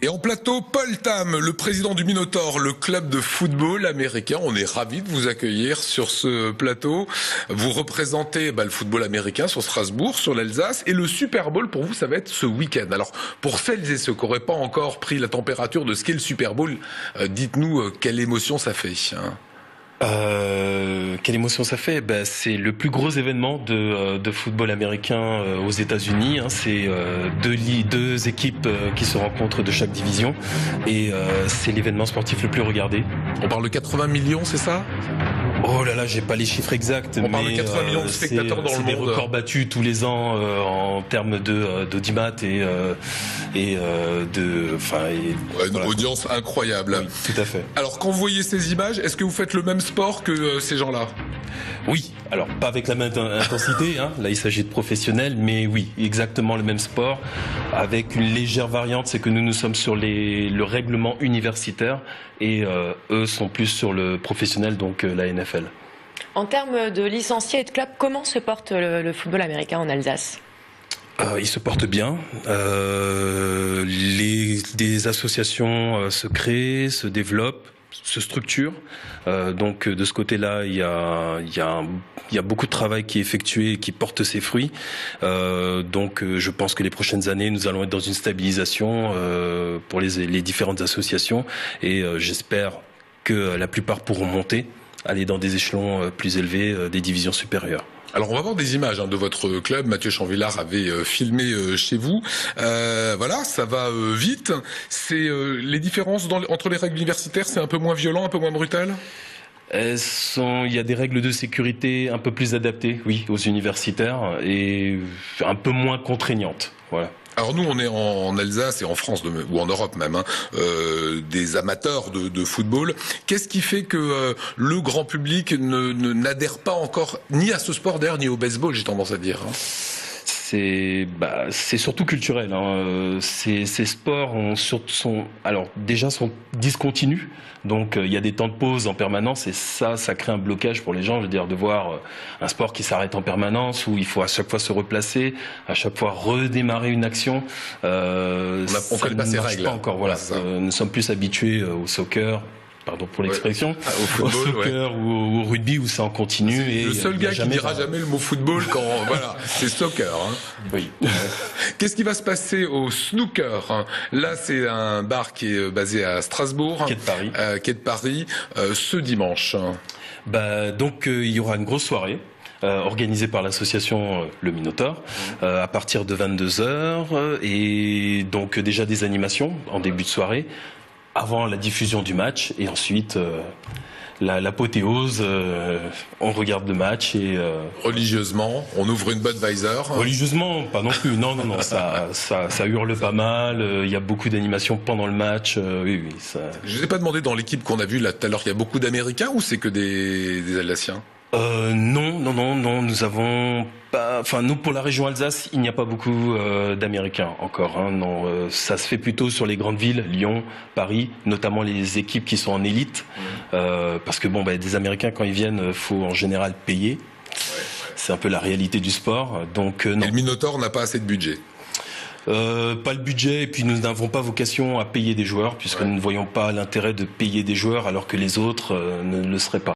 Et en plateau, Paul Tam, le président du Minotaur, le club de football américain. On est ravis de vous accueillir sur ce plateau. Vous représentez le football américain sur Strasbourg, sur l'Alsace. Et le Super Bowl, pour vous, ça va être ce week-end. Alors, pour celles et ceux qui n'auraient pas encore pris la température de ce qu'est le Super Bowl, dites-nous quelle émotion ça fait. Quelle émotion ça fait? C'est le plus gros événement de football américain aux États-Unis. C'est deux équipes qui se rencontrent de chaque division et c'est l'événement sportif le plus regardé. On parle de 80 millions, c'est ça? Oh là là, j'ai pas les chiffres exacts. On parle de 80 millions de spectateurs dans le monde. C'est des records battus tous les ans en termes d'audimat Une audience incroyable. Oui, tout à fait. Alors, quand vous voyez ces images, est-ce que vous faites le même sport que ces gens-là? Oui, alors pas avec la même intensité, là il s'agit de professionnels, mais oui, exactement le même sport, avec une légère variante, c'est que nous sommes sur le règlement universitaire et eux sont plus sur le professionnel, donc la NFL. En termes de licenciés et de clubs, comment se porte le football américain en Alsace ? Il se porte bien. Des associations se créent, se développent, se structurent. Donc de ce côté-là, il y a beaucoup de travail qui est effectué et qui porte ses fruits. Donc je pense que les prochaines années, nous allons être dans une stabilisation pour les différentes associations et j'espère que la plupart pourront monter, aller dans des échelons plus élevés, des divisions supérieures. Alors on va voir des images de votre club. Mathieu Chanvillard avait filmé chez vous. Voilà, ça va vite. C'est les différences entre les règles universitaires, c'est un peu moins violent, un peu moins brutal? Il y a des règles de sécurité un peu plus adaptées, oui, aux universitaires et un peu moins contraignantes. Voilà. Alors nous, on est en Alsace et en France, ou en Europe même, des amateurs de football. Qu'est-ce qui fait que le grand public n'adhère pas encore ni à ce sport d'ailleurs, ni au baseball, j'ai tendance à dire? C'est surtout culturel. Ces sports sont discontinus. Donc il y a des temps de pause en permanence et ça crée un blocage pour les gens. Je veux dire, de voir un sport qui s'arrête en permanence où il faut à chaque fois se replacer, à chaque fois redémarrer une action. On connaît pas ces règles. Pas encore. Voilà. Nous sommes plus habitués au soccer. Pardon pour l'expression, au football, au soccer ou au rugby où ça en continue. Et le seul gars qui dira jamais le mot football voilà, c'est soccer. Oui. Qu'est-ce qui va se passer au snooker? Là, c'est un bar qui est basé à Strasbourg, quai de Paris, ce dimanche. Donc il y aura une grosse soirée. Organisée par l'association Le Minotaur à partir de 22h et donc déjà des animations en début de soirée avant la diffusion du match et ensuite l'apothéose, on regarde le match et religieusement, on ouvre une Budweiser. Religieusement, pas non plus. Non, ça hurle pas mal. Il y a beaucoup d'animations pendant le match. Oui. Je vous ai pas demandé dans l'équipe qu'on a vue là tout à l'heure, il y a beaucoup d'Américains ou c'est que des Alsaciens? Non, nous avons pas, nous pour la région Alsace, il n'y a pas beaucoup d'Américains encore. Ça se fait plutôt sur les grandes villes, Lyon, Paris, notamment les équipes qui sont en élite, parce que des Américains quand ils viennent, faut en général payer. C'est un peu la réalité du sport. Donc non. Et le Minotaur n'a pas assez de budget. Pas le budget et puis nous n'avons pas vocation à payer des joueurs puisque nous ne voyons pas l'intérêt de payer des joueurs alors que les autres ne le seraient pas.